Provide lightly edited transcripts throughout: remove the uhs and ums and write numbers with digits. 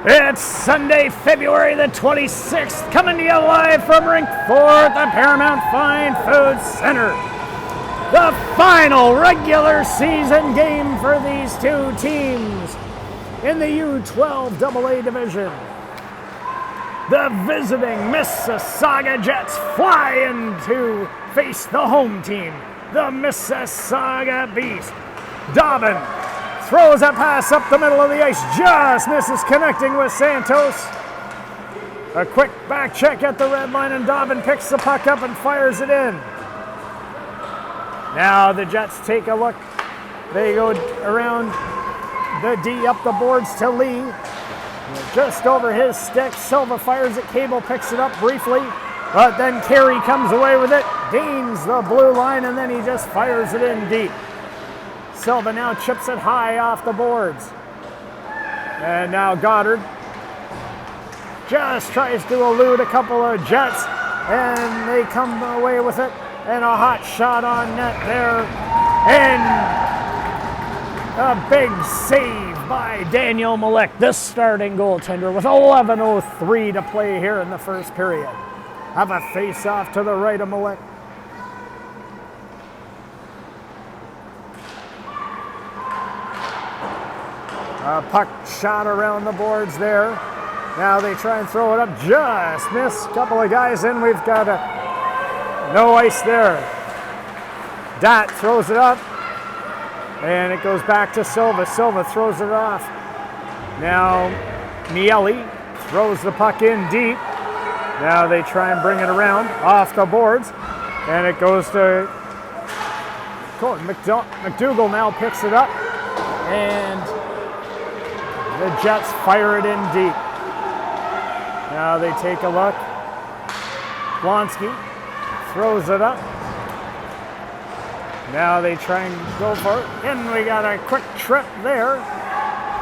It's Sunday, February the 26th, coming to you live from Rink 4 at the Paramount Fine Food Center. The final regular season game for these two teams in the U12AA division. The visiting Mississauga Jets fly in to face the home team, the Mississauga Beast. Dobbin throws a pass up the middle of the ice, just misses connecting with Santos. A quick back check at the red line, and Dobbin picks the puck up and fires it in. Now the Jets take a look. They go around the D up the boards to Lee. Just over his stick, Silva fires it, Cable picks it up briefly, but then Carey comes away with it, gains the blue line, and then he just fires it in deep. Silva now chips it high off the boards. And now Goddard just tries to elude a couple of Jets, and they come away with it. And a hot shot on net there. And a big save by Daniel Malik, the starting goaltender, with 11:03 to play here in the first period. Have a face-off to the right of Malik. A puck shot around the boards there. Now they try and throw it up, just miss. Couple of guys in, we've got no ice there. Dat throws it up, and it goes back to Silva. Silva throws it off. Now Miele throws the puck in deep. Now they try and bring it around off the boards, and it goes to McDougall. Now picks it up, and the Jets fire it in deep. Now they take a look. Blonsky throws it up. Now they try and go for it. And we got a quick trip there.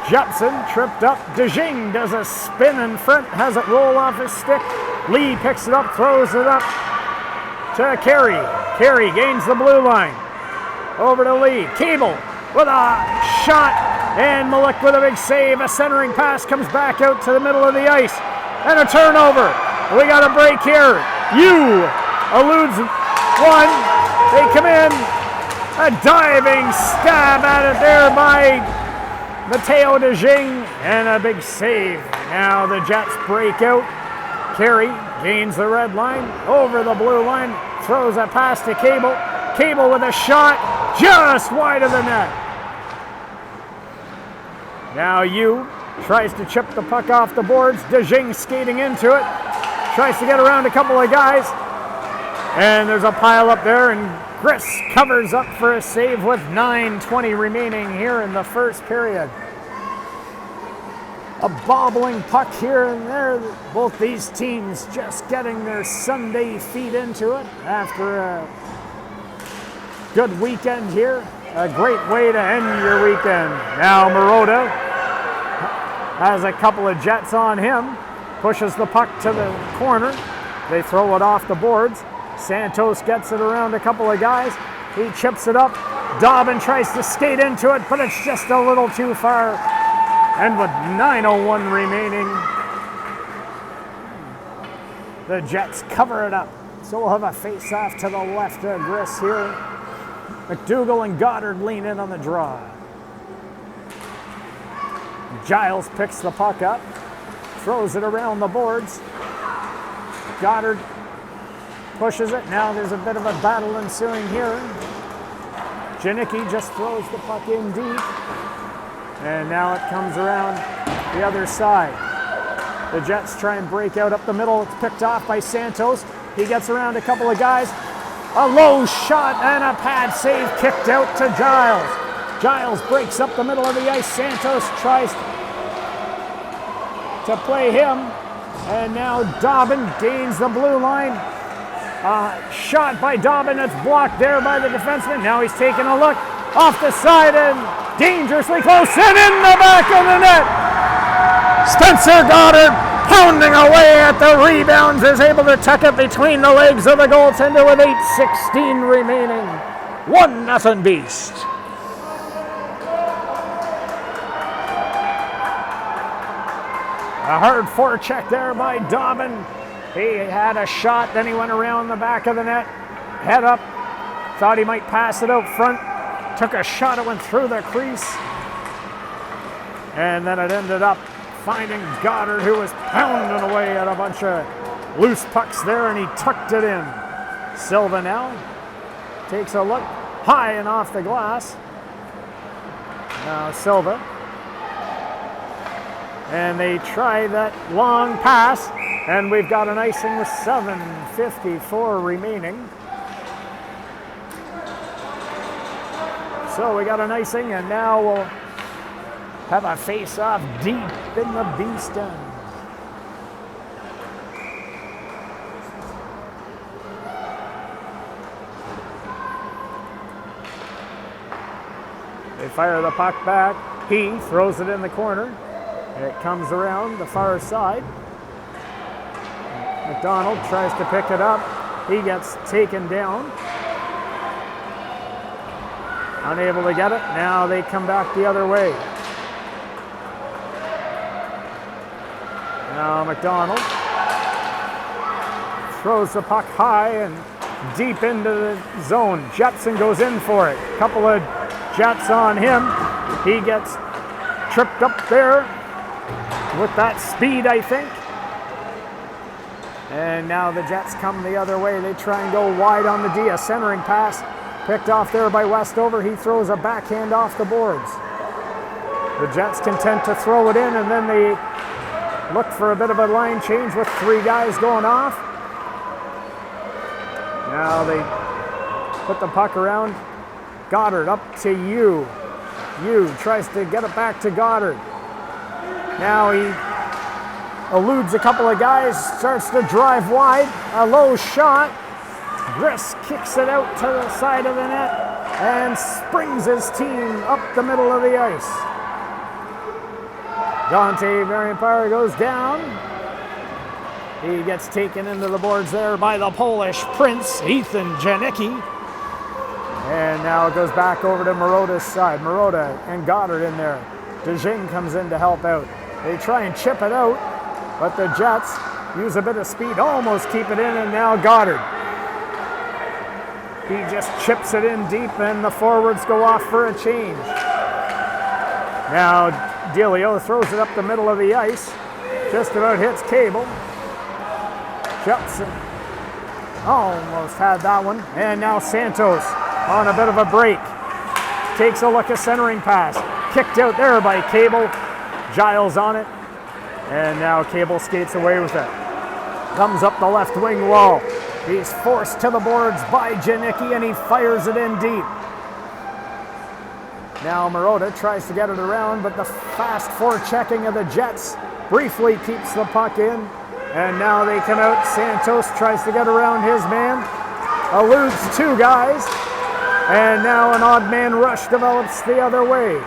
Jepson tripped up. DeJing does a spin in front, has it roll off his stick. Lee picks it up, throws it up to Carey. Carey gains the blue line. Over to Lee. Cable with a shot. And Malik with a big save. A centering pass comes back out to the middle of the ice. And a turnover. We got a break here. Eludes one. They come in. A diving stab at it there by Matteo DeJing. And a big save. Now the Jets break out. Carey gains the red line. Over the blue line. Throws a pass to Cable. Cable with a shot. Just wide of the net. Now tries to chip the puck off the boards. DeJing skating into it. Tries to get around a couple of guys. And there's a pile up there, and Chris covers up for a save with 9:20 remaining here in the first period. A bobbling puck here and there. Both these teams just getting their Sunday feet into it after a good weekend here. A great way to end your weekend. Now Marotta has a couple of Jets on him. Pushes the puck to the corner. They throw it off the boards. Santos gets it around a couple of guys. He chips it up. Dobbin tries to skate into it, but it's just a little too far. And with 9:01 remaining, the Jets cover it up. So we'll have a face-off to the left of Gris here. McDougall and Goddard lean in on the draw. Giles picks the puck up, throws it around the boards. Goddard pushes it. Now there's a bit of a battle ensuing here. Janicki just throws the puck in deep. And now it comes around the other side. The Jets try and break out up the middle. It's picked off by Santos. He gets around a couple of guys. A low shot and a pad save kicked out to Giles. Giles breaks up the middle of the ice. Santos tries to play him. And now Dobbin gains the blue line. Shot by Dobbin. It's blocked there by the defenseman. Now he's taking a look off the side and dangerously close and in the back of the net. Spencer Goddard, pounding away at the rebounds, is able to tuck it between the legs of the goaltender with 8:16 remaining. 1-0 Beast. A hard forecheck there by Dobbin. He had a shot, then he went around the back of the net. Head up, thought he might pass it out front. Took a shot, it went through the crease. And then it ended up finding Goddard, who was pounding away at a bunch of loose pucks there, and he tucked it in. Silva now takes a look, high and off the glass. Now Silva. And they try that long pass, and we've got an icing with 7:54 remaining. So we got an icing, and now we'll have a face-off deep in the beast end. They fire the puck back. He throws it in the corner. It comes around the far side. McDonald tries to pick it up. He gets taken down. Unable to get it. Now they come back the other way. Now McDonald throws the puck high and deep into the zone. Jetson goes in for it. Couple of jets on him. He gets tripped up there with that speed, I think. And now the Jets come the other way. They try and go wide on the D. A centering pass picked off there by Westover. He throws a backhand off the boards. The Jets content to throw it in, and then they look for a bit of a line change with three guys going off. Now they put the puck around. Goddard up to Yu. Yu tries to get it back to Goddard. Now he eludes a couple of guys, starts to drive wide. A low shot. Griss kicks it out to the side of the net and springs his team up the middle of the ice. Dante Varian-Power goes down. He gets taken into the boards there by the Polish Prince, Ethan Janicki. And now it goes back over to Marota's side. Marota and Goddard in there. DeJing comes in to help out. They try and chip it out, but the Jets use a bit of speed, almost keep it in, and now Goddard. He just chips it in deep, and the forwards go off for a change. Now Delio throws it up the middle of the ice, just about hits Cable. Jepson almost had that one, and now Santos on a bit of a break. Takes a look, a centering pass. Kicked out there by Cable. Giles on it, and now Cable skates away with it. Comes up the left wing wall. He's forced to the boards by Janicki, and he fires it in deep. Now Marota tries to get it around, but the fast forechecking of the Jets briefly keeps the puck in. And now they come out. Santos tries to get around his man. Eludes two guys. And now an odd man rush develops the other way.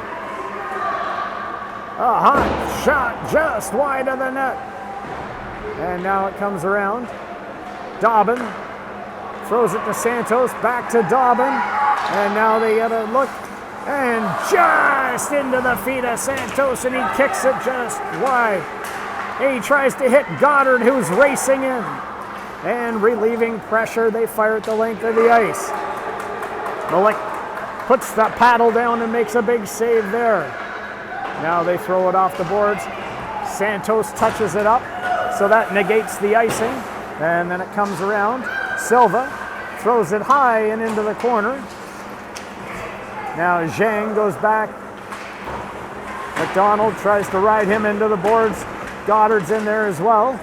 A hot shot just wide of the net. And now it comes around. Dobbin throws it to Santos, back to Dobbin. And now they get a look. And just into the feet of Santos, and he kicks it just wide. He tries to hit Goddard, who's racing in. And relieving pressure, they fire at the length of the ice. Malik puts the paddle down and makes a big save there. Now they throw it off the boards. Santos touches it up, so that negates the icing. And then it comes around. Silva throws it high and into the corner. Now Zhang goes back. McDonald tries to ride him into the boards. Goddard's in there as well.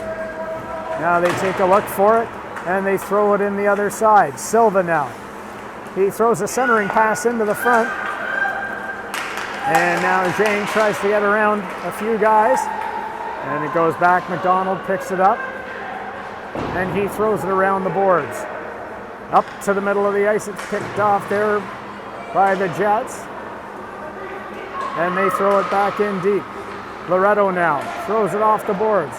Now they take a look for it, and they throw it in the other side. Silva now. He throws a centering pass into the front. And now Zhang tries to get around a few guys. And it goes back. McDonald picks it up. And he throws it around the boards. Up to the middle of the ice. It's picked off there by the Jets. And they throw it back in deep. Loretto now throws it off the boards.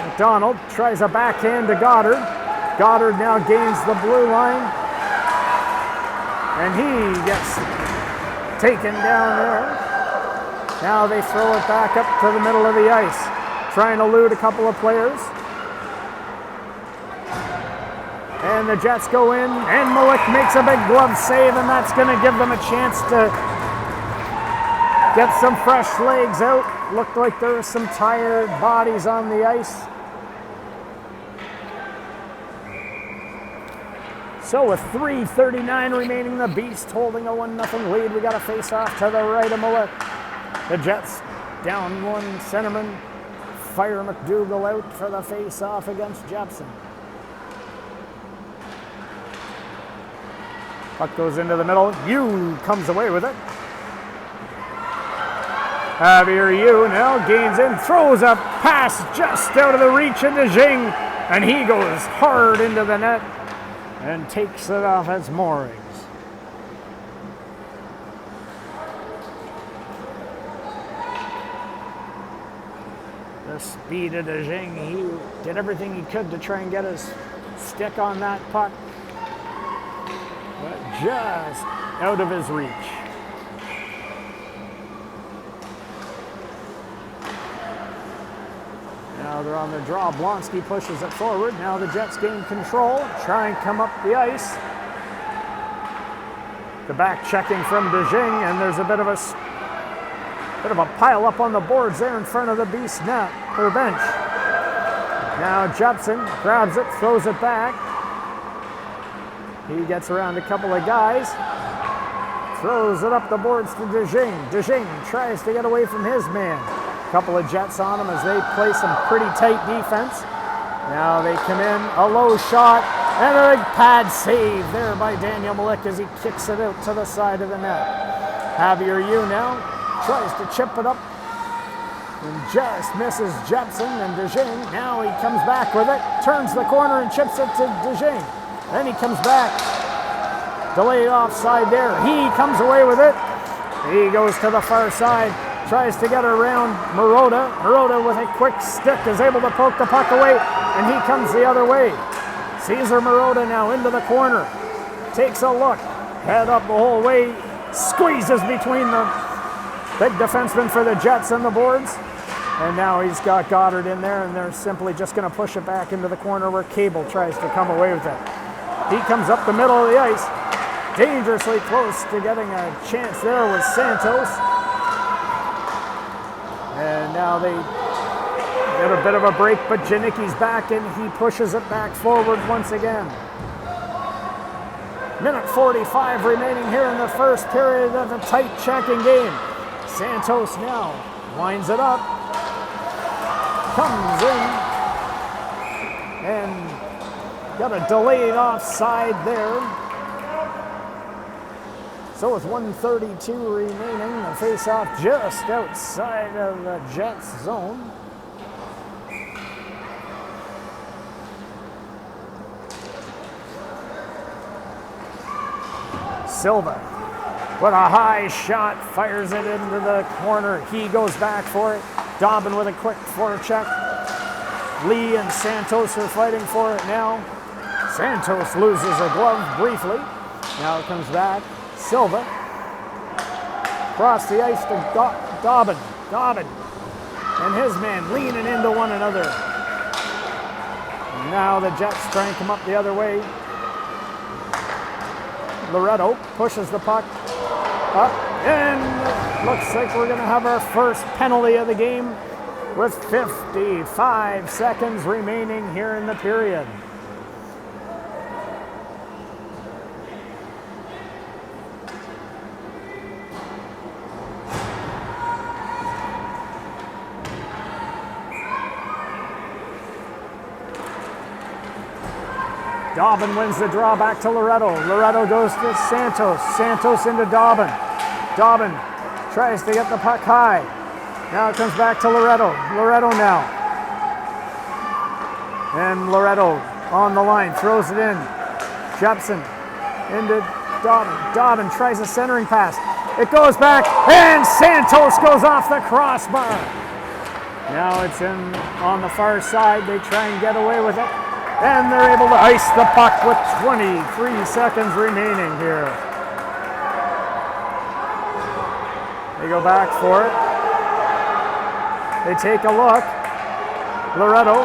McDonald tries a backhand to Goddard. Goddard now gains the blue line. And he gets taken down there. Now they throw it back up to the middle of the ice, trying to elude a couple of players. And the Jets go in, and Malik makes a big glove save, and that's going to give them a chance to get some fresh legs out. Looked like there were some tired bodies on the ice. So with 3:39 remaining, the Beast holding a 1-0 lead. We got a face-off to the right of Malik. The Jets down one centerman. Fire McDougall out for the face-off against Jepson. Puck goes into the middle. Yu comes away with it. Javier Yu now gains in, throws a pass just out of the reach of DeJing, and he goes hard into the net and takes it off its moorings. The speed of DeJing, he did everything he could to try and get his stick on that puck, but just out of his reach. Now they're on the draw. Blonsky pushes it forward. Now the Jets gain control. Try and come up the ice. The back checking from DeJing, and there's a bit of a pile up on the boards there in front of the Beast net, or bench. Now Jepson grabs it, throws it back. He gets around a couple of guys. Throws it up the boards to DeJing. DeJing tries to get away from his man. Couple of Jets on him as they play some pretty tight defense. Now they come in, a low shot, and a big pad save there by Daniel Malik as he kicks it out to the side of the net. Javier Yu now tries to chip it up and just misses Jepson and DeJing. Now he comes back with it, turns the corner and chips it to DeJing. Then he comes back, delayed offside there. He comes away with it. He goes to the far side. Tries to get around Marotta. Marotta with a quick stick is able to poke the puck away, and he comes the other way. Cesar Marotta now into the corner. Takes a look. Head up the whole way. Squeezes between the big defenseman for the Jets and the boards. And now he's got Goddard in there, and they're simply just going to push it back into the corner where Cable tries to come away with it. He comes up the middle of the ice. Dangerously close to getting a chance there with Santos. And now they get a bit of a break, but Janicki's back and he pushes it back forward once again. Minute 45 remaining here in the first period of a tight checking game. Santos now winds it up, comes in, and got a delayed offside there. So with 1:32 remaining, the face-off just outside of the Jets zone. Silva with a high shot, fires it into the corner. He goes back for it. Dobbin with a quick forecheck. Lee and Santos are fighting for it now. Santos loses a glove briefly. Now it comes back. Silva across the ice to Dobbin. Dobbin and his man leaning into one another. Now the Jets try and come up the other way. Loretto pushes the puck up, and looks like we're going to have our first penalty of the game with 55 seconds remaining here in the period. Dobbin wins the draw back to Loretto. Loretto goes to Santos. Santos into Dobbin. Dobbin tries to get the puck high. Now it comes back to Loretto. Loretto now. And Loretto on the line, throws it in. Jepson into Dobbin. Dobbin tries a centering pass. It goes back, and Santos goes off the crossbar. Now it's in on the far side. They try and get away with it. And they're able to ice the puck with 23 seconds remaining here. They go back for it. They take a look. Loretto.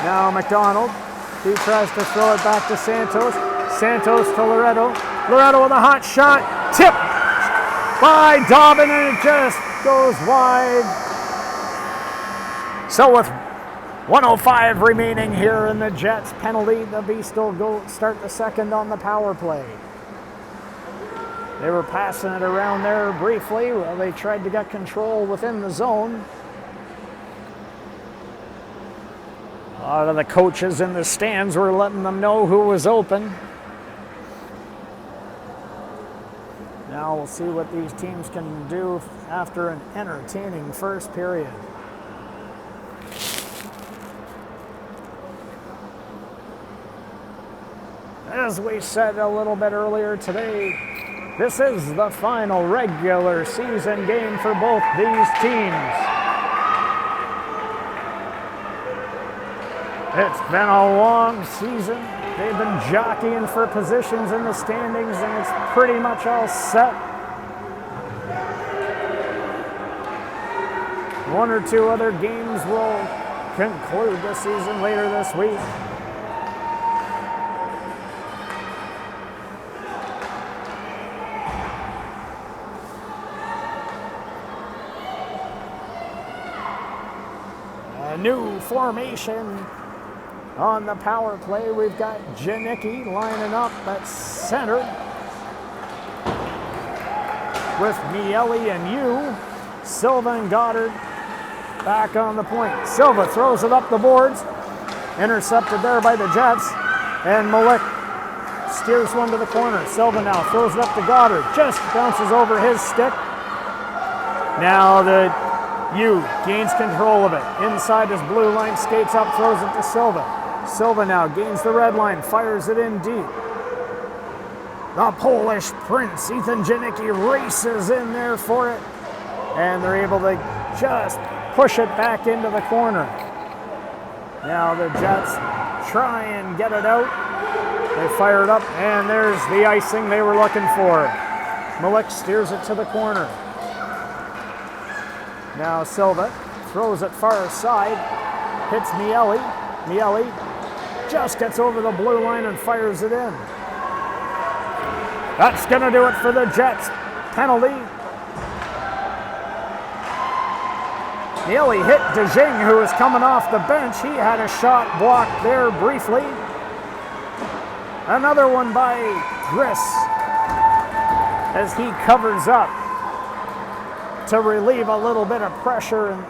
Now McDonald. He tries to throw it back to Santos. Santos to Loretto. Loretto with a hot shot. Tip by Dobbin, and it just goes wide. So with 1:05 remaining here in the Jets penalty, the Beast will go start the second on the power play. They were passing it around there briefly while they tried to get control within the zone. A lot of the coaches in the stands were letting them know who was open. Now we'll see what these teams can do after an entertaining first period. As we said a little bit earlier today, this is the final regular season game for both these teams. It's been a long season. They've been jockeying for positions in the standings, and it's pretty much all set. One or two other games will conclude the season later this week. A new formation on the power play. We've got Janicki lining up at center with Miele and Yu. Silva and Goddard back on the point. Silva throws it up the boards. Intercepted there by the Jets. And Malik steers one to the corner. Silva now throws it up to Goddard. Just bounces over his stick. Now the Yu gains control of it. Inside his blue line, skates up, throws it to Silva. Silva now gains the red line, fires it in deep. The Polish Prince, Ethan Janicki, races in there for it. And they're able to just push it back into the corner. Now the Jets try and get it out. They fire it up, and there's the icing they were looking for. Malik steers it to the corner. Now Silva throws it far side, hits Miele. Miele just gets over the blue line and fires it in. That's going to do it for the Jets. Penalty. Miele hit DeJing, who was coming off the bench. He had a shot blocked there briefly. Another one by Gris as he covers up to relieve a little bit of pressure. And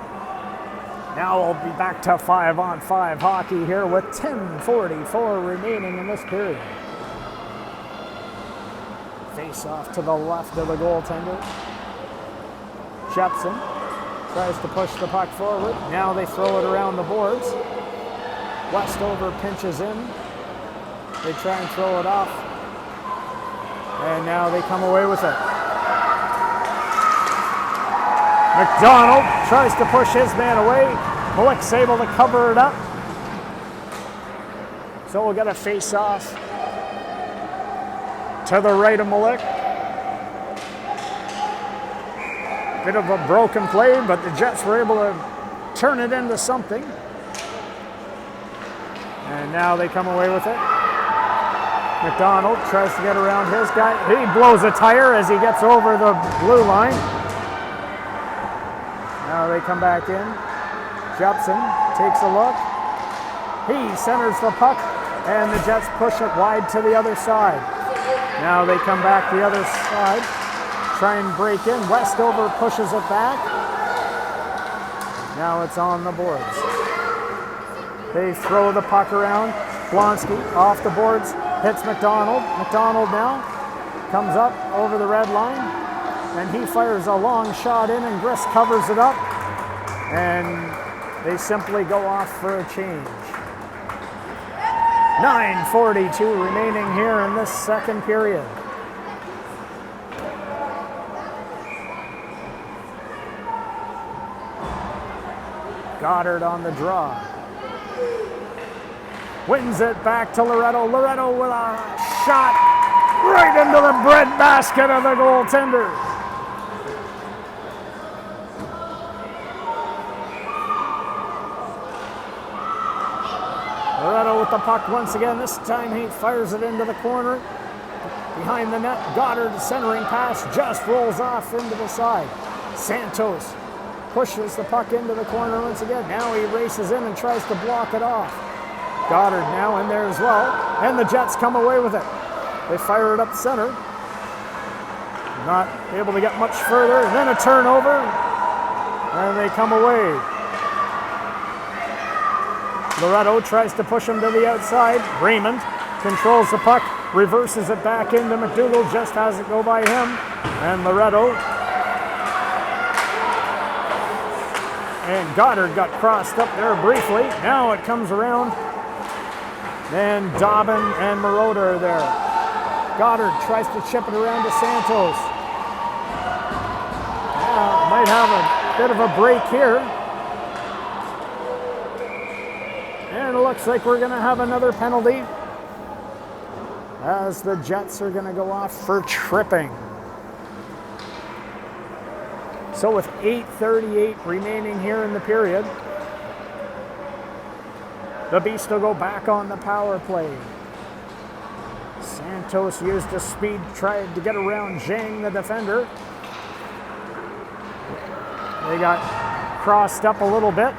now we'll be back to 5-on-5 hockey here with 10:44 remaining in this period. Face off to the left of the goaltender. Jepson tries to push the puck forward. Now they throw it around the boards. Westover pinches in. They try and throw it off. And now they come away with it. McDonald tries to push his man away. Malik's able to cover it up. So we'll get a face-off to the right of Malik. Bit of a broken play, but the Jets were able to turn it into something. And now they come away with it. McDonald tries to get around his guy. He blows a tire as he gets over the blue line. Now they come back in. Jepson takes a look. He centers the puck, and the Jets push it wide to the other side. Now they come back the other side, try and break in. Westover pushes it back. Now it's on the boards. They throw the puck around. Blonsky off the boards, hits McDonald. McDonald now comes up over the red line, and he fires a long shot in, and Gris covers it up, and they simply go off for a change. 9:42 remaining here in this second period. Goddard on the draw. Wins it back to Loretto. Loretto with a shot right into the breadbasket of the goaltender. the puck once again. This time he fires it into the corner. Behind the net, Goddard's centering pass just rolls off into the side. Santos pushes the puck into the corner once again. Now he races in and tries to block it off. Goddard now in there as well. And the Jets come away with it. They fire it up center. Not able to get much further. And then a turnover. And they come away. Loretto tries to push him to the outside. Raymond controls the puck. Reverses it back into McDougall. Just has it go by him. And Loretto. And Goddard got crossed up there briefly. Now it comes around. And Dobbin and Marotta are there. Goddard tries to chip it around to Santos. Now, might have a bit of a break here. And it looks like we're going to have another penalty, as the Jets are going to go off for tripping. So with 8:38 remaining here in the period, the Beast will go back on the power play. Santos used his speed, tried to get around Zhang, the defender. They got crossed up a little bit.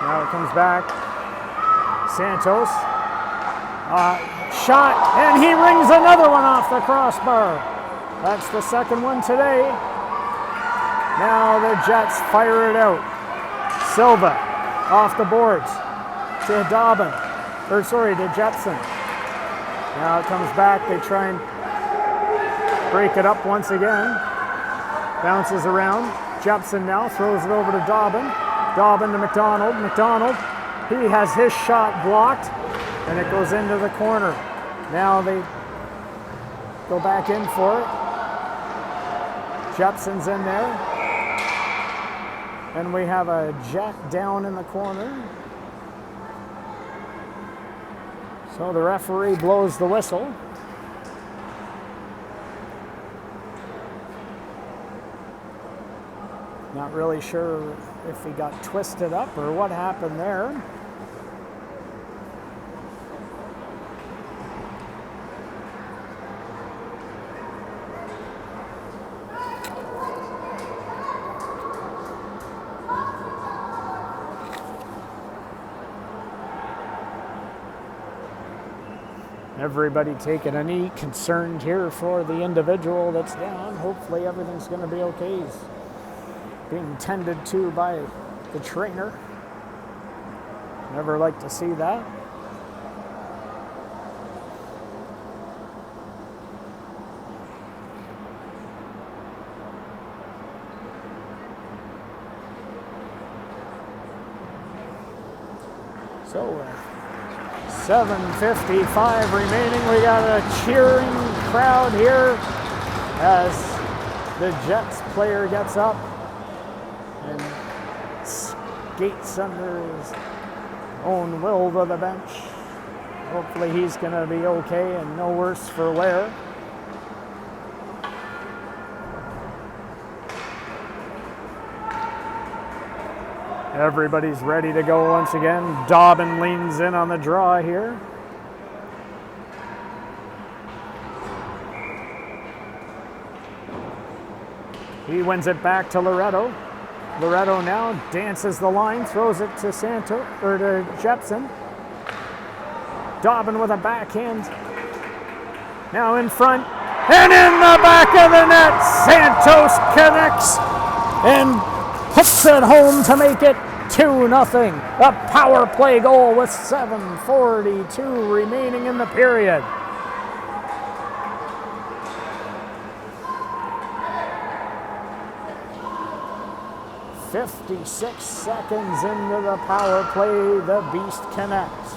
Now it comes back. Santos. Shot, and he rings another one off the crossbar. That's the second one today. Now the Jets fire it out. Silva off the boards to Dobbin. To Jetson. Now it comes back. They try and break it up once again. Bounces around. Jetson now throws it over to Dobbin. Dobbin to McDonald. McDonald, he has his shot blocked, and it goes into the corner. Now they go back in for it. Jepson's in there. And we have a Jet down in the corner. So the referee blows the whistle. Not really sure if he got twisted up or what happened there. Everybody taking a knee, concerned here for the individual that's down. Hopefully everything's going to be okay. He's being tended to by the trainer. Never like to see that. So 7:55 remaining. We got a cheering crowd here as the Jets player gets up and skates under his own will to the bench. Hopefully he's going to be okay and no worse for wear. Everybody's ready to go once again. Dobbin leans in on the draw here. He wins it back to Loretto. Loretto now dances the line, throws it to to Jepson. Dobbin with a backhand. Now in front and in the back of the net. Santos connects and puts it home to make it 2-0. A power play goal with 7:42 remaining in the period. "56 seconds into the power play, the Beast connects."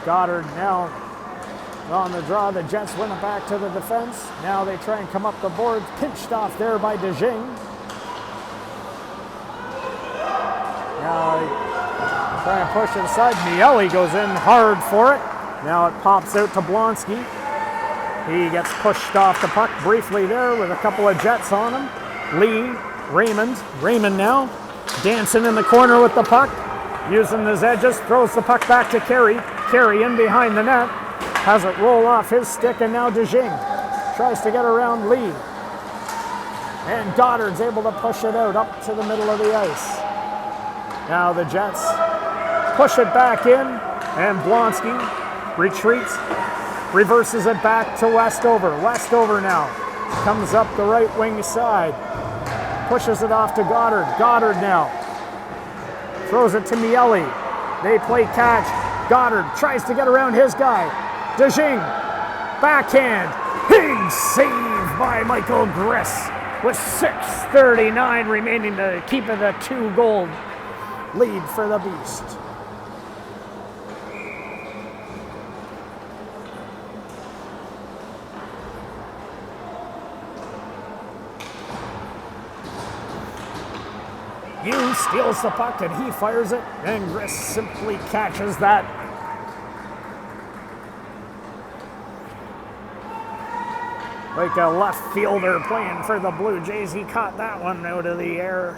Goddard now on the draw. The Jets win it back to the defense. Now they try and come up the board. Pinched off there by DeJing. Now they try and push it aside. Miele goes in hard for it. Now it pops out to Blonsky. He gets pushed off the puck briefly there with a couple of Jets on him. Lee, Raymond now, dancing in the corner with the puck, using his edges, throws the puck back to Carey. Carey in behind the net, has it roll off his stick, and now DeJing tries to get around Lee. And Goddard's able to push it out up to the middle of the ice. Now the Jets push it back in, and Blonsky retreats, reverses it back to Westover. Westover now comes up the right wing side, pushes it off to Goddard. Goddard now throws it to Miele. They play catch. Goddard tries to get around his guy. DeJing, backhand. Big save by Michael Griss with 6:39 remaining to keep it a 2-goal lead for the Beast. Hughes steals the puck and he fires it, and Griss simply catches that. Like a left fielder playing for the Blue Jays, he caught that one out of the air.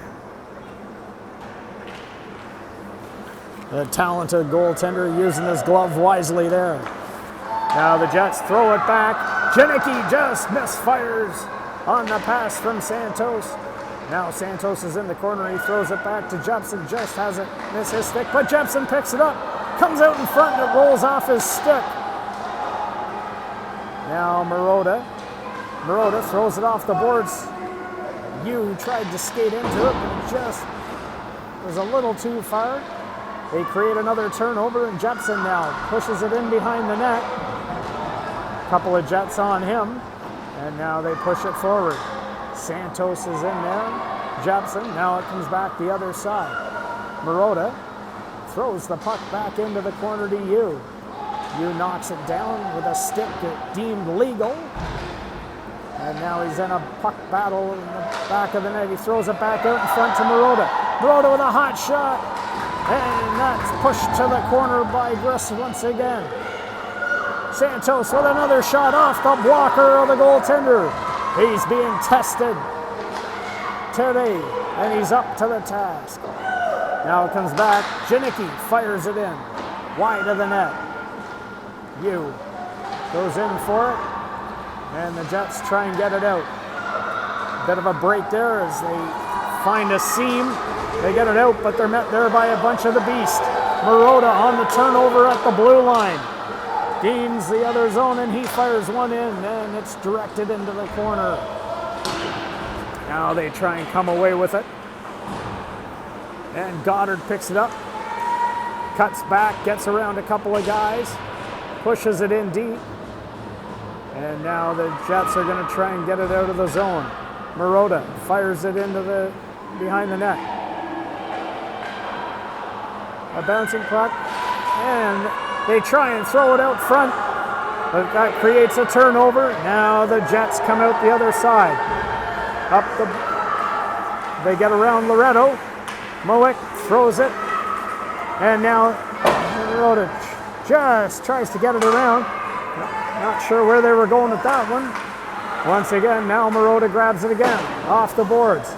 The talented goaltender using his glove wisely there. Now the Jets throw it back. Janicki just misfires on the pass from Santos. Now Santos is in the corner. He throws it back to Jepson. Just hasn't missed his stick, but Jepson picks it up. Comes out in front and it rolls off his stick. Now Marotta throws it off the boards. Yu tried to skate into it, but it just was a little too far. They create another turnover, and Jepson now pushes it in behind the net. Couple of Jets on him, and now they push it forward. Santos is in there. Jepson, now it comes back the other side. Marotta throws the puck back into the corner to Yu. Yu knocks it down with a stick deemed legal. And now he's in a puck battle in the back of the net. He throws it back out in front to Marotta. Marotta with a hot shot. And that's pushed to the corner by Griss once again. Santos with another shot off the blocker of the goaltender. He's being tested today, and he's up to the task. Now it comes back. Janicki fires it in. Wide of the net. Yu goes in for it, and the Jets try and get it out. Bit of a break there as they find a seam. They get it out, but they're met there by a bunch of the Beast. Marotta on the turnover at the blue line. Gains the other zone, and he fires one in, and it's directed into the corner. Now they try and come away with it. And Goddard picks it up. Cuts back, gets around a couple of guys. Pushes it in deep. And now the Jets are going to try and get it out of the zone. Marotta fires it into the behind the net. A bouncing puck, and they try and throw it out front, but that creates a turnover. Now the Jets come out the other side. They get around Loretto. Mowick throws it, and now Marotta just tries to get it around. Not sure where they were going with that one. Once again, now Marotta grabs it again, off the boards.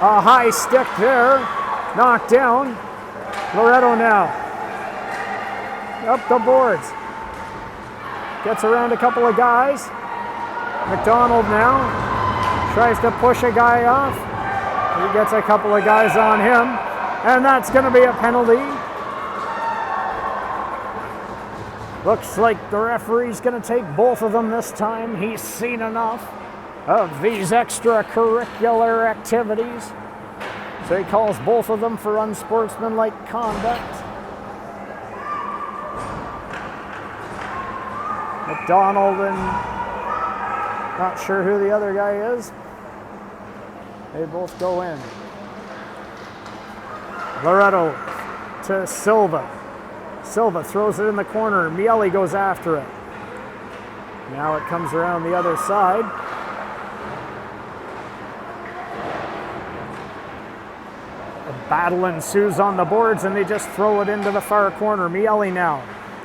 A high stick there, knocked down. Loretto now, up the boards. Gets around a couple of guys. McDonald now tries to push a guy off. He gets a couple of guys on him, and that's going to be a penalty. Looks like the referee's going to take both of them this time. He's seen enough of these extracurricular activities. So he calls both of them for unsportsmanlike conduct. McDonald and not sure who the other guy is. They both go in. Loretto to Silva. Silva throws it in the corner. Miele goes after it. Now it comes around the other side. A battle ensues on the boards, and they just throw it into the far corner. Miele now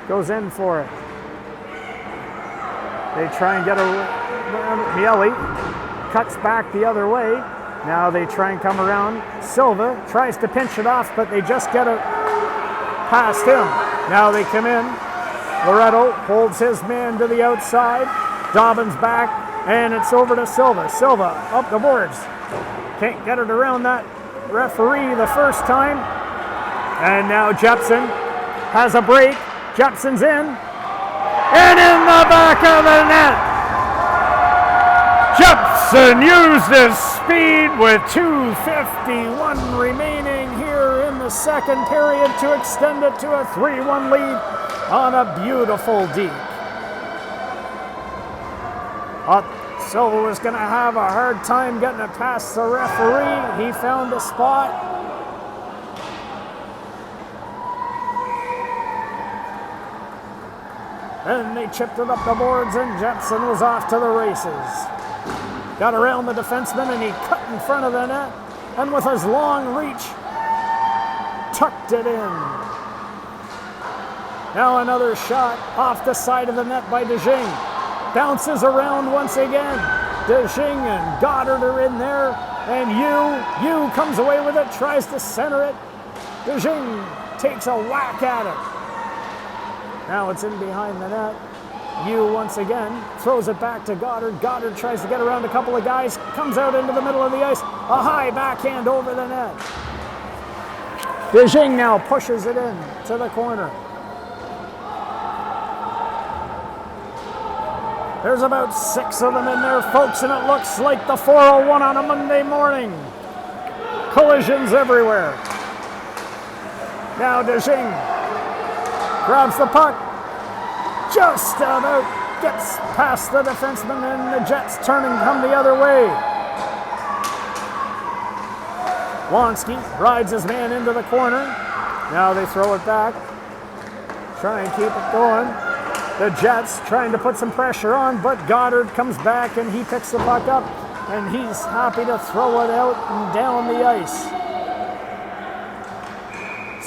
goes in for it. They try and get Miele cuts back the other way. Now they try and come around. Silva tries to pinch it off, but they just get it past him. Now they come in. Loretto holds his man to the outside. Dobbin's back, and it's over to Silva. Silva up the boards. Can't get it around that referee the first time. And now Jepson has a break. Jepson's in. And in the back of the net. Jepson used his speed with 2:51 remaining here in the second period to extend it to a 3-1 lead on a beautiful deep. Silva was going to have a hard time getting it past the referee. He found a spot. And they chipped it up the boards, and Jepson was off to the races. Got around the defenseman, and he cut in front of the net, and with his long reach, tucked it in. Now another shot off the side of the net by DeJing. Bounces around once again. DeJing and Goddard are in there, and Yu comes away with it, tries to center it. DeJing takes a whack at it. Now it's in behind the net. Yu once again throws it back to Goddard. Goddard tries to get around a couple of guys, comes out into the middle of the ice. A high backhand over the net. DeJing now pushes it in to the corner. There's about 6 of them in there, folks, and it looks like the 401 on a Monday morning. Collisions everywhere. Now DeJing grabs the puck, just about gets past the defenseman, and the Jets turn and come the other way. Wonsky rides his man into the corner. Now they throw it back, try and keep it going. The Jets trying to put some pressure on, but Goddard comes back and he picks the puck up, and he's happy to throw it out and down the ice.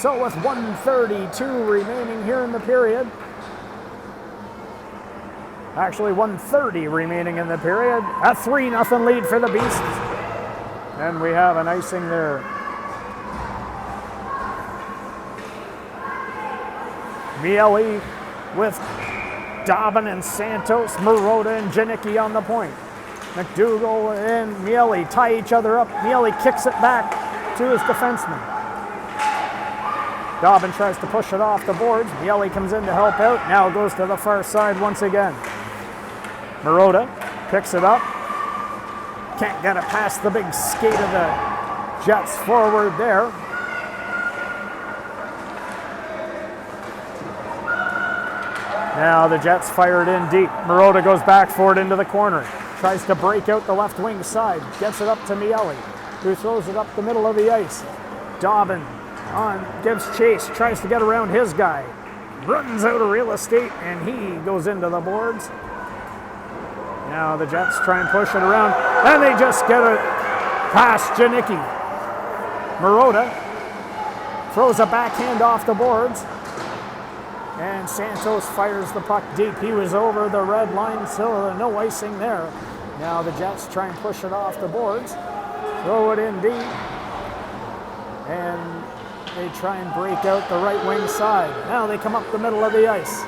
So with 1:32 remaining here in the period, actually 1:30 remaining in the period, a 3-0 lead for the Beasts. And we have an icing there. Miele with Dobbin and Santos, Marotta and Janicki on the point. McDougall and Miele tie each other up. Miele kicks it back to his defenseman. Dobbin tries to push it off the boards. Miele comes in to help out. Now goes to the far side once again. Marotta picks it up. Can't get it past the big skate of the Jets forward there. Now the Jets fire it in deep. Marotta goes back for it into the corner. Tries to break out the left wing side. Gets it up to Miele, who throws it up the middle of the ice. Dobbin gives chase, tries to get around his guy. Runs out of real estate, and he goes into the boards. Now the Jets try and push it around, and they just get it past Janicki. Marotta throws a backhand off the boards, and Santos fires the puck deep. He was over the red line, so no icing there. Now the Jets try and push it off the boards, throw it in deep, and they try and break out the right wing side. Now they come up the middle of the ice.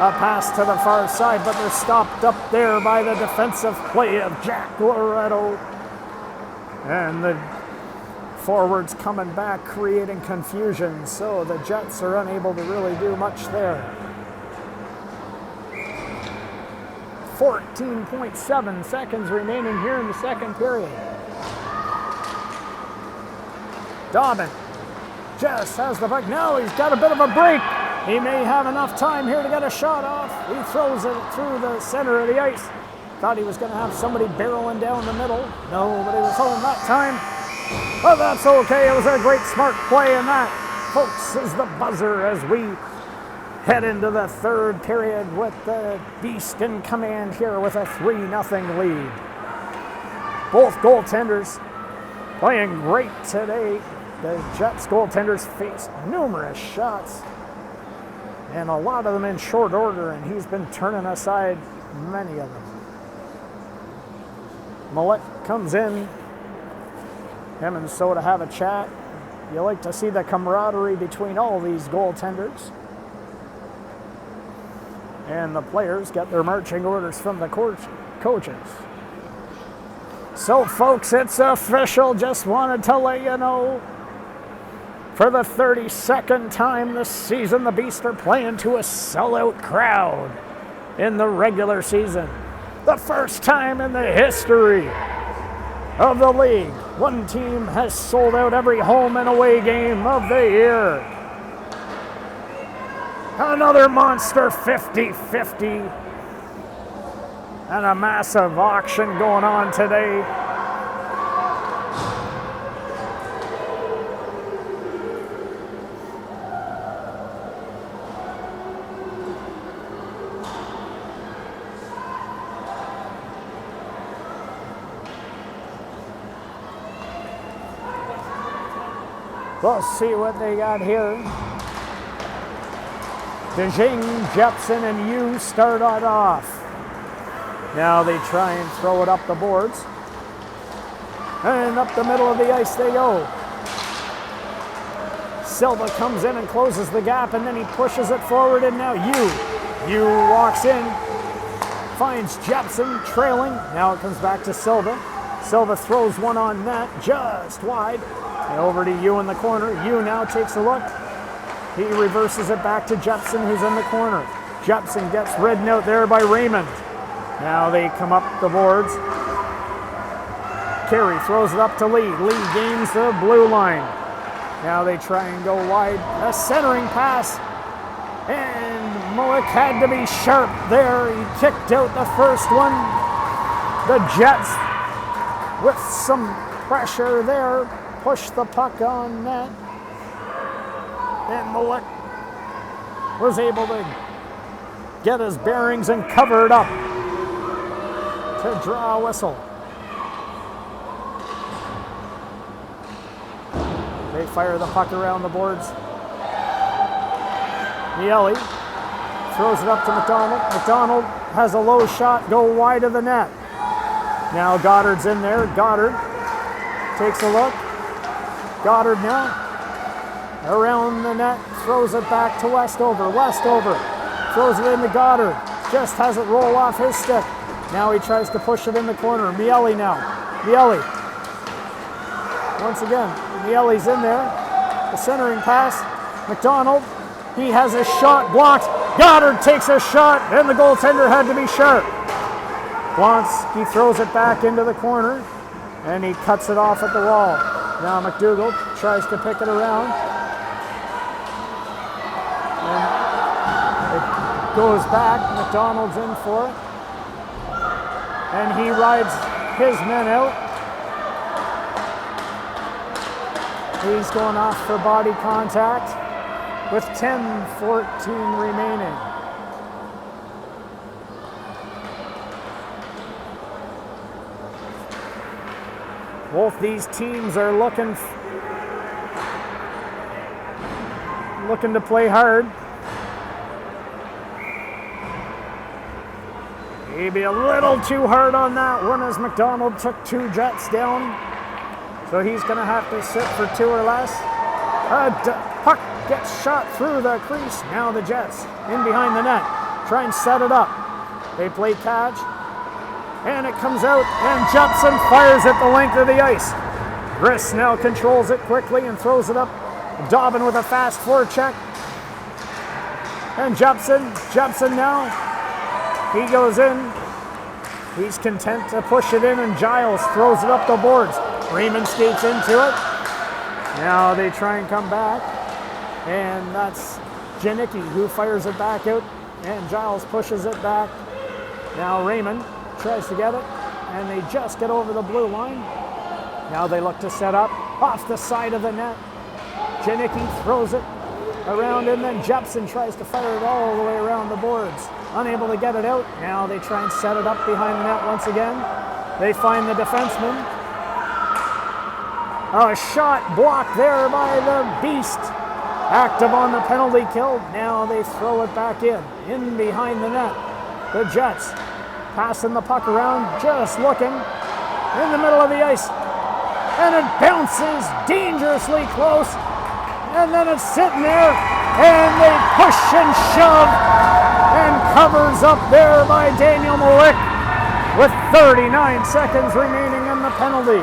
A pass to the far side, but they're stopped up there by the defensive play of Jack Loretto. And the forwards coming back, creating confusion, so the Jets are unable to really do much there. 14.7 seconds remaining here in the second period. Dobbin just has the puck. Now he's got a bit of a break. He may have enough time here to get a shot off. He throws it through the center of the ice. Thought he was going to have somebody barreling down the middle. No, but he was home that time. But that's okay. It was a great smart play, and that, folks, is the buzzer as we head into the third period with the Beast in command here with a 3-0 lead. Both goaltenders playing great today. The Jets goaltenders faced numerous shots, and a lot of them in short order, and he's been turning aside Many of them. Mullet comes in. Him and Soda have a chat. You like to see the camaraderie between all these goaltenders. And the players get their marching orders from the coaches. So, folks, it's official. Just wanted to let you know. For the 32nd time this season, the Beasts are playing to a sellout crowd in the regular season. The first time in the history of the league, one team has sold out every home and away game of the year. Another monster 50-50 and a massive auction going on today. We'll see what they got here. DeJing, Jepson, and Yu start it off. Now they try and throw it up the boards. And up the middle of the ice they go. Silva comes in and closes the gap, and then he pushes it forward, and now Yu walks in, finds Jepson trailing. Now it comes back to Silva. Silva throws one on net, just wide. And over to Yu in the corner. Yu now takes a look. He reverses it back to Jepson, who's in the corner. Jepson gets ridden out there by Raymond. Now they come up the boards. Carey throws it up to Lee. Lee gains the blue line. Now they try and go wide. A centering pass. And Mullet had to be sharp there. He kicked out the first one. The Jets, with some pressure there, push the puck on net. And Mullet was able to get his bearings and cover it up to draw a whistle. They fire the puck around the boards. Miele throws it up to McDonald. McDonald has a low shot, go wide of the net. Now Goddard's in there. Goddard takes a look. Goddard now around the net, throws it back to Westover. Westover throws it into Goddard. Just has it roll off his stick. Now he tries to push it in the corner. Miele now. Miele. Once again, Miele's in there. The centering pass. McDonald. He has a shot blocked. Goddard takes a shot, and the goaltender had to be sharp. Once he throws it back into the corner, and he cuts it off at the wall. Now McDougall tries to pick it around. And it goes back. McDonald's in for it. And he rides his men out. He's going off for body contact with 10:14 remaining. Both these teams are looking to play hard. Maybe a little too hard on that one as McDonald took two Jets down. So he's going to have to sit for two or less. Puck gets shot through the crease. Now the Jets in behind the net. Try and set it up. They play catch. And it comes out, and Jepson fires at the length of the ice. Griss now controls it quickly and throws it up. Dobbin with a fast forecheck. And Jepson now, he goes in. He's content to push it in, and Giles throws it up the boards. Raymond skates into it. Now they try and come back. And that's Janicki who fires it back out, and Giles pushes it back. Now Raymond tries to get it, and they just get over the blue line. Now they look to set up off the side of the net. Janicki throws it around, and then Jepson tries to fire it all the way around the boards. Unable to get it out. Now they try and set it up behind the net once again. They find the defenseman. A shot blocked there by the Beast. Active on the penalty kill. Now they throw it back in behind the net. The Jets passing the puck around, just looking in the middle of the ice. And it bounces dangerously close. And then it's sitting there, and they push and shove, and covers up there by Daniel Malik with 39 seconds remaining in the penalty.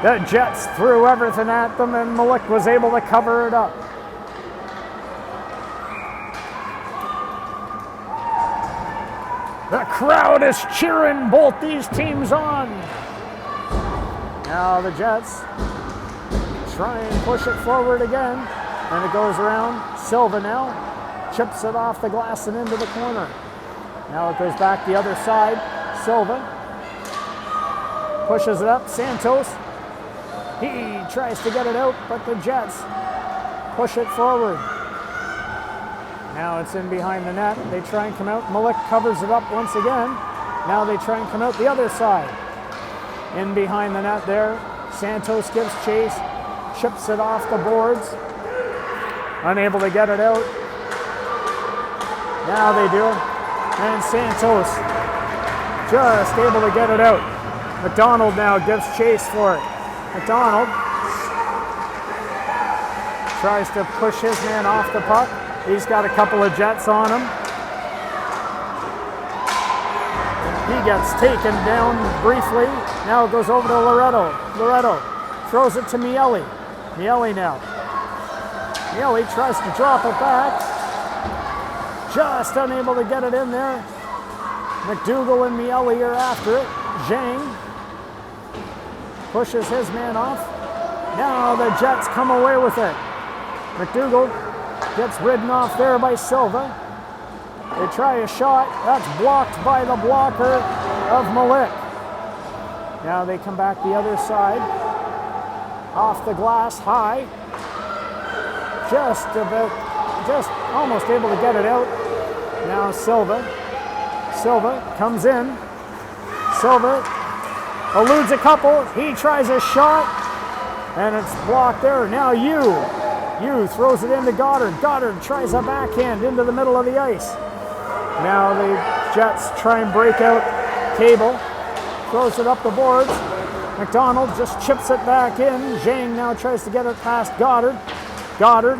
The Jets threw everything at them, and Malik was able to cover it up. The crowd is cheering both these teams on. Now the Jets try and push it forward again, and it goes around. Silva now chips it off the glass and into the corner. Now it goes back the other side. Silva pushes it up. Santos, he tries to get it out, but the Jets push it forward. Now it's in behind the net. They try and come out. Malik covers it up once again. Now they try and come out the other side. In behind the net there. Santos gives chase. Chips it off the boards. Unable to get it out. Now they do. And Santos just able to get it out. McDonald now gives chase for it. McDonald tries to push his man off the puck. He's got a couple of Jets on him. He gets taken down briefly. Now it goes over to Loretto. Loretto throws it to Miele. Miele now. Miele tries to drop it back. Just unable to get it in there. McDougall and Miele are after it. Zhang pushes his man off. Now the Jets come away with it. McDougall gets ridden off there by Silva. They try a shot. That's blocked by the blocker of Malik. Now they come back the other side. Off the glass, high. Just almost able to get it out. Now Silva. Silva comes in. Silva eludes a couple. He tries a shot, and it's blocked there. Now Yu throws it into Goddard. Goddard tries a backhand into the middle of the ice. Now the Jets try and break out. Cable throws it up the boards. McDonald just chips it back in. Zhang now tries to get it past Goddard. Goddard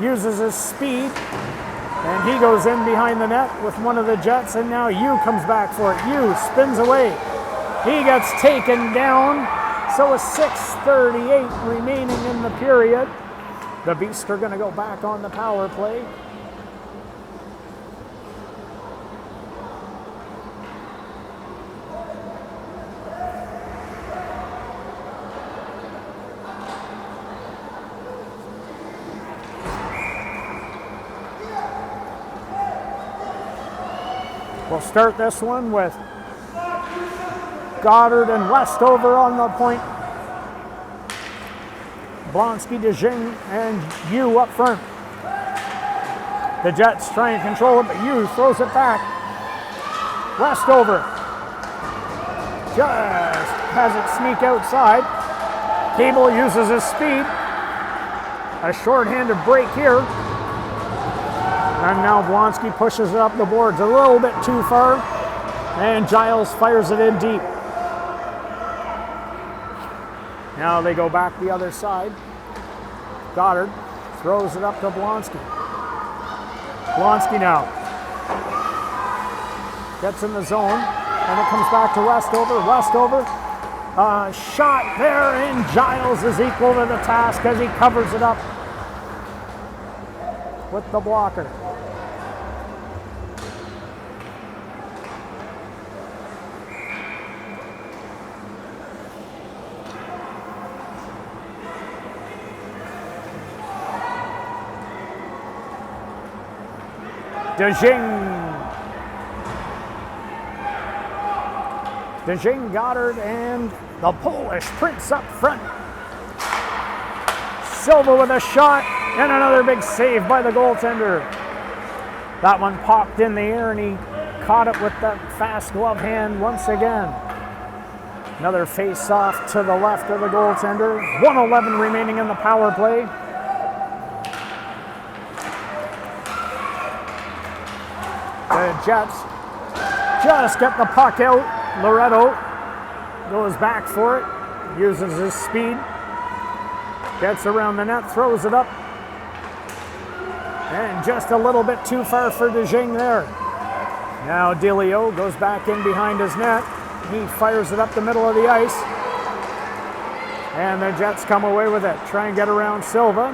uses his speed, and he goes in behind the net with one of the Jets, and now Yu comes back for it. Yu spins away. He gets taken down. So with 6:38 remaining in the period, the Beasts are going to go back on the power play. We'll start this one with Goddard and Westover on the point. Blonsky, DeJing, and Yu up front. The Jets try and control it, but Yu throws it back. Westover just has it sneak outside. Cable uses his speed. A shorthanded break here. And now Blonsky pushes it up the boards a little bit too far. And Giles fires it in deep. Now they go back the other side. Goddard throws it up to Blonsky. Blonsky now gets in the zone, and it comes back to Westover. Westover, shot there, and Giles is equal to the task as he covers it up with the blocker. DeJing, Goddard, and the Polish Prince up front. Silva with a shot, and another big save by the goaltender. That one popped in the air, and he caught it with that fast glove hand once again. Another face-off to the left of the goaltender. 1:11 remaining in the power play. Jets just get the puck out. Loretto goes back for it, uses his speed, gets around the net, throws it up, and just a little bit too far for DeJing there. Now Delio goes back in behind his net. He fires it up the middle of the ice, and the Jets come away with it. Try and get around Silva.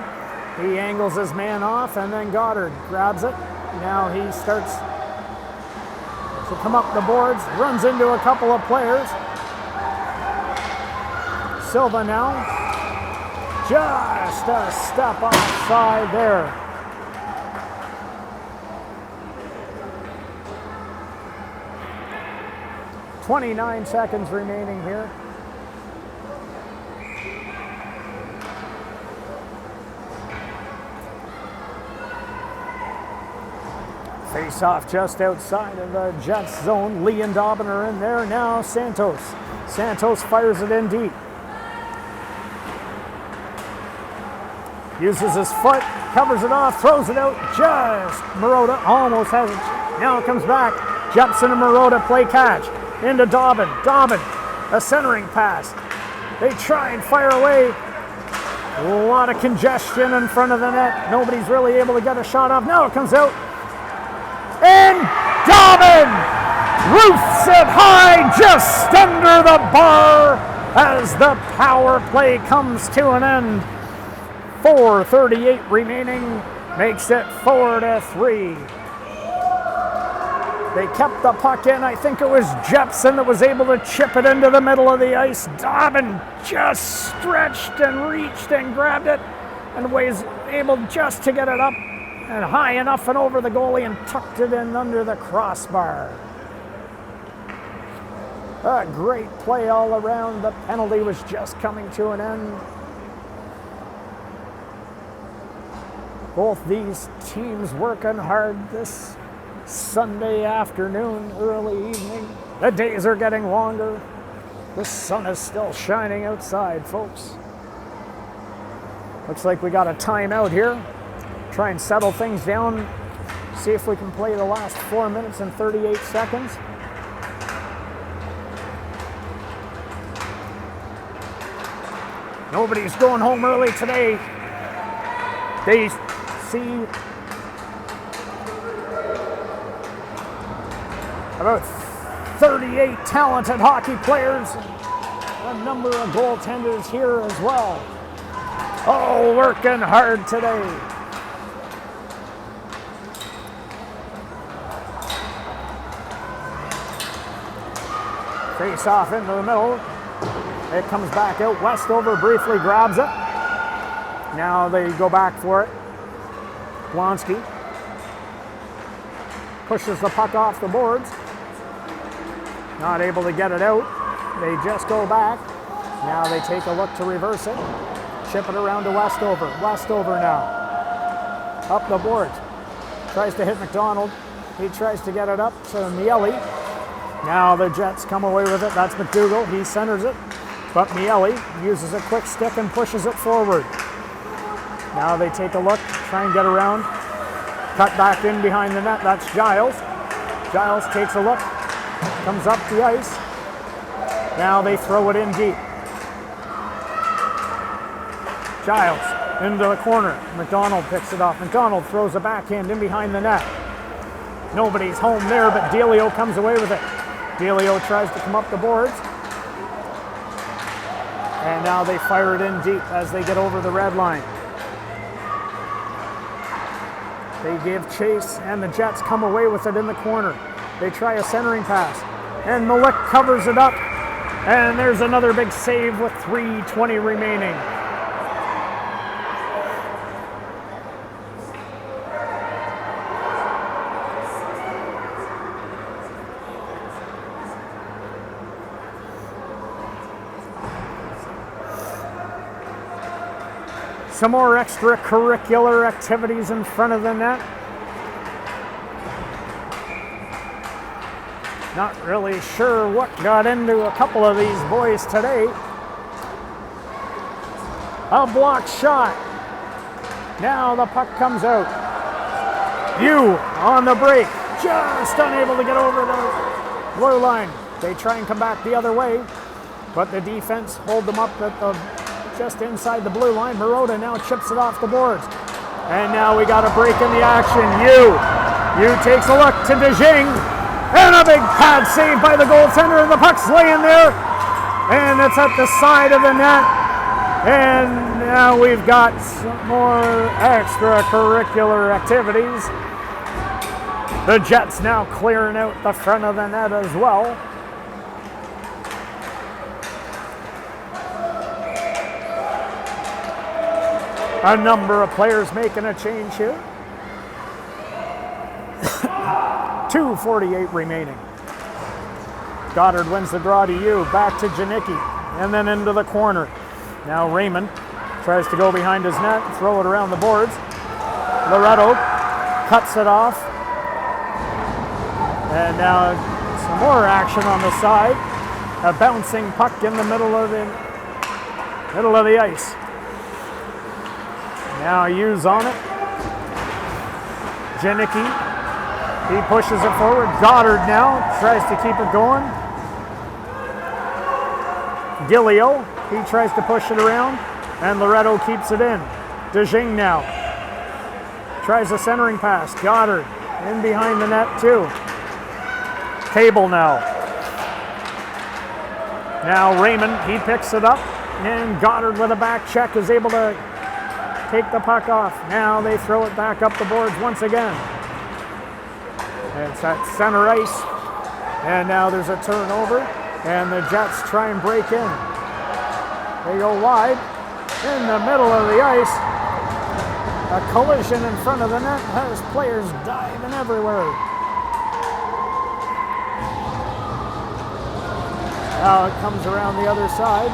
He angles his man off, and then Goddard grabs it. Now he starts to come up the boards, runs into a couple of players. Silva now, just a step offside there. .29 seconds remaining here. Face off just outside of the Jets zone. Lee and Dobbin are in there. Now Santos. Santos fires it in deep. Uses his foot, covers it off, throws it out. Just Marotta almost has it. Now it comes back. Jepson and Marotta play catch. Into Dobbin. Dobbin, a centering pass. They try and fire away. A lot of congestion in front of the net. Nobody's really able to get a shot off. Now it comes out. And Dobbin roofs it high just under the bar as the power play comes to an end. 4:38 remaining, makes it 4-3. They kept the puck in. I think it was Jepson that was able to chip it into the middle of the ice. Dobbin just stretched and reached and grabbed it and was able just to get it up and high enough and over the goalie and tucked it in under the crossbar. A great play all around. The penalty was just coming to an end. Both these teams working hard this Sunday afternoon, early evening. The days are getting longer. The sun is still shining outside, folks. Looks like we got a timeout here. Try and settle things down. See if we can play the last 4 minutes and 38 seconds. Nobody's going home early today. They see about 38 talented hockey players, a number of goaltenders here as well. Oh, working hard today. Face off into the middle. It comes back out. Westover briefly grabs it. Now they go back for it. Blonsky pushes the puck off the boards. Not able to get it out. They just go back. Now they take a look to reverse it. Chip it around to Westover. Westover now. Up the boards. Tries to hit McDonald. He tries to get it up to Miele. Now the Jets come away with it. That's McDougall. He centers it. But Miele uses a quick stick and pushes it forward. Now they take a look, try and get around. Cut back in behind the net. That's Giles. Giles takes a look. Comes up the ice. Now they throw it in deep. Giles into the corner. McDonald picks it off. McDonald throws a backhand in behind the net. Nobody's home there, but Delio comes away with it. Delio tries to come up the boards. And now they fire it in deep as they get over the red line. They give chase, and the Jets come away with it in the corner. They try a centering pass, and Malik covers it up. And there's another big save with 3:20 remaining. Some more extracurricular activities in front of the net. Not really sure what got into a couple of these boys today. A block shot. Now the puck comes out. On the break. just unable to get over the blue line. They try and come back the other way, but the defense hold them up at just inside the blue line. Marotta now chips it off the boards. And now we got a break in the action. U takes a look to DeJing. And a big pad save by the goaltender. And the puck's laying there. And it's at the side of the net. And now we've got some more extracurricular activities. The Jets now clearing out the front of the net as well. A number of players making a change here. 2:48 remaining. Goddard wins the draw to U. Back to Janicki. And then into the corner. Now Raymond tries to go behind his net, throw it around the boards. Loretto cuts it off. And now some more action on the side. A bouncing puck in the middle of the ice. Now U's on it. Janicki, he pushes it forward. Goddard now tries to keep it going. Gillio, he tries to push it around, and Loretto keeps it in. DeJing now tries a centering pass. Goddard in behind the net too. Cable now. Now Raymond, he picks it up, and Goddard with a back check is able to take the puck off. Now they throw it back up the boards once again. It's at center ice. And now there's a turnover. And the Jets try and break in. They go wide. In the middle of the ice. A collision in front of the net has players diving everywhere. Now it comes around the other side.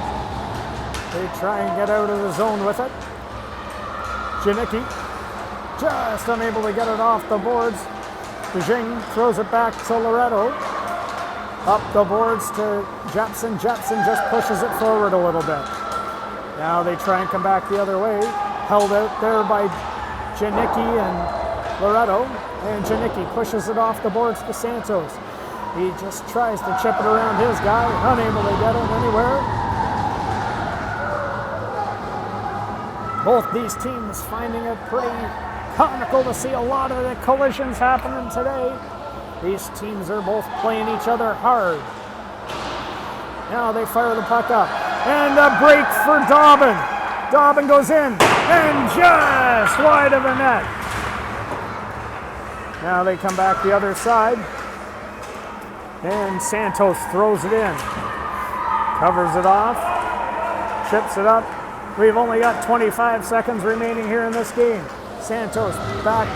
They try and get out of the zone with it. Janicki just unable to get it off the boards. DeJing throws it back to Loretto. Up the boards to Jepson. Jepson just pushes it forward a little bit. Now they try and come back the other way. Held out there by Janicki and Loretto. And Janicki pushes it off the boards to Santos. He just tries to chip it around his guy. Unable to get it anywhere. Both these teams finding it pretty comical to see a lot of the collisions happening today. These teams are both playing each other hard. Now they fire the puck up. And a break for Dobbin. Dobbin goes in and just wide of the net. Now they come back the other side. And Santos throws it in. Covers it off. Chips it up. We've only got 25 seconds remaining here in this game. Santos back.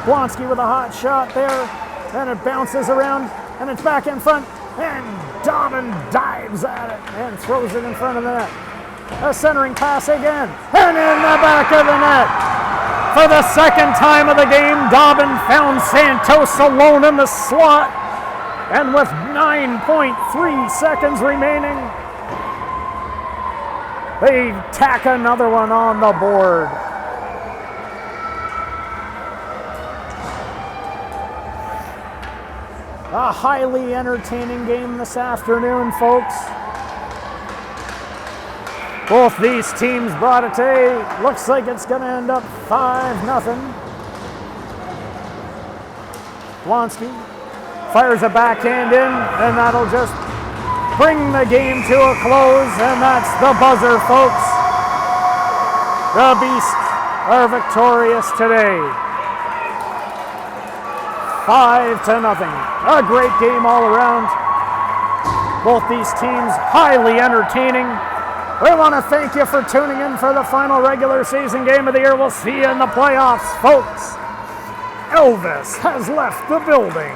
Blonsky with a hot shot there. Then it bounces around, and it's back in front. And Dobbin dives at it and throws it in front of the net. A centering pass again. And in the back of the net. For the second time of the game, Dobbin found Santos alone in the slot. And with 9.3 seconds remaining, they tack another one on the board. A highly entertaining game this afternoon, folks. Both these teams brought it today. Looks like it's going to end up 5-0. Blonsky fires a backhand in, and that'll just bring the game to a close, and that's the buzzer, folks. The Beasts are victorious today. 5-0. A great game all around. Both these teams highly entertaining. We want to thank you for tuning in for the final regular season game of the year. We'll see you in the playoffs, folks. Elvis has left the building.